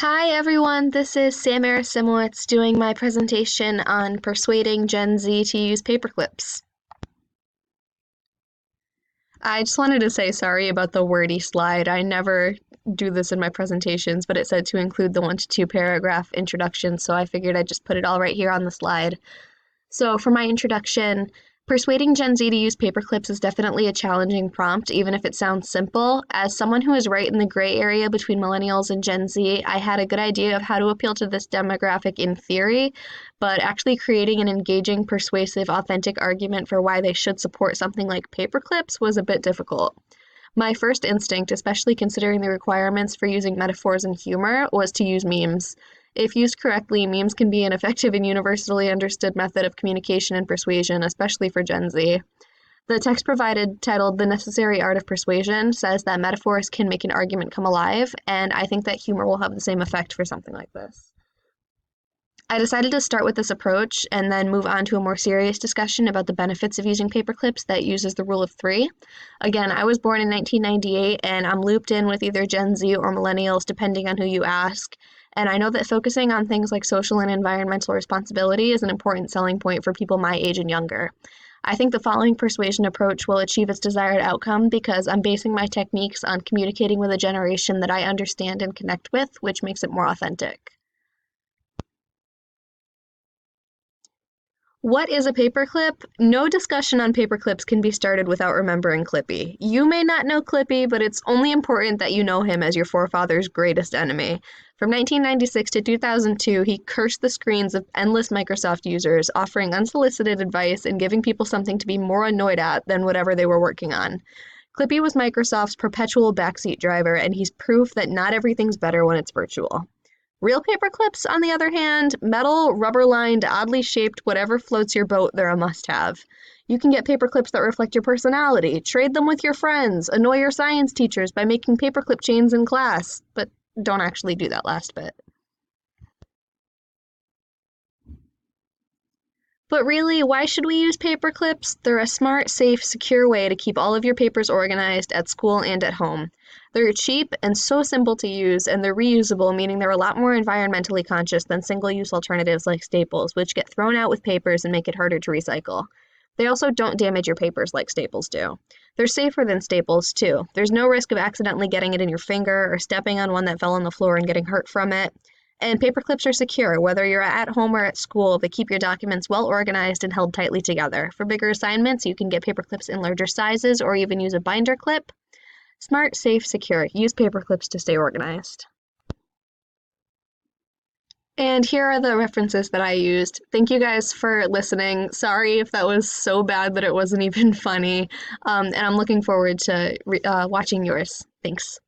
Hi everyone, this is Sam Simowitz doing my presentation on persuading Gen Z to use paperclips. I just wanted to say sorry about the wordy slide. I never do this in my presentations, but it said to include the 1 to 2 paragraph introduction, so I figured I'd just put it all right here on the slide. So for my introduction, persuading Gen Z to use paperclips is definitely a challenging prompt, even if it sounds simple. As someone who is right in the gray area between millennials and Gen Z, I had a good idea of how to appeal to this demographic in theory, but actually creating an engaging, persuasive, authentic argument for why they should support something like paperclips was a bit difficult. My first instinct, especially considering the requirements for using metaphors and humor, was to use memes. If used correctly, memes can be an effective and universally understood method of communication and persuasion, especially for Gen Z. The text provided, titled The Necessary Art of Persuasion, says that metaphors can make an argument come alive, and I think that humor will have the same effect for something like this. I decided to start with this approach and then move on to a more serious discussion about the benefits of using paperclips that uses the rule of three. Again, I was born in 1998 and I'm looped in with either Gen Z or millennials depending on who you ask. And I know that focusing on things like social and environmental responsibility is an important selling point for people my age and younger. I think the following persuasion approach will achieve its desired outcome because I'm basing my techniques on communicating with a generation that I understand and connect with, which makes it more authentic. What is a paperclip? No discussion on paperclips can be started without remembering Clippy. You may not know Clippy, but it's only important that you know him as your forefather's greatest enemy. From 1996 to 2002, he cursed the screens of endless Microsoft users, offering unsolicited advice and giving people something to be more annoyed at than whatever they were working on. Clippy was Microsoft's perpetual backseat driver, and he's proof that not everything's better when it's virtual. Real paperclips, on the other hand, metal, rubber-lined, oddly shaped, whatever floats your boat, they're a must-have. You can get paperclips that reflect your personality, trade them with your friends, annoy your science teachers by making paperclip chains in class, but don't actually do that last bit. But really, why should we use paperclips? They're a smart, safe, secure way to keep all of your papers organized at school and at home. They're cheap and so simple to use, and they're reusable, meaning they're a lot more environmentally conscious than single-use alternatives like staples, which get thrown out with papers and make it harder to recycle. They also don't damage your papers like staples do. They're safer than staples, too. There's no risk of accidentally getting it in your finger or stepping on one that fell on the floor and getting hurt from it. And paperclips are secure, whether you're at home or at school. They keep your documents well organized and held tightly together. For bigger assignments, you can get paperclips in larger sizes or even use a binder clip. Smart, safe, secure. Use paperclips to stay organized. And here are the references that I used. Thank you guys for listening. Sorry if that was so bad that it wasn't even funny. And I'm looking forward to watching yours. Thanks.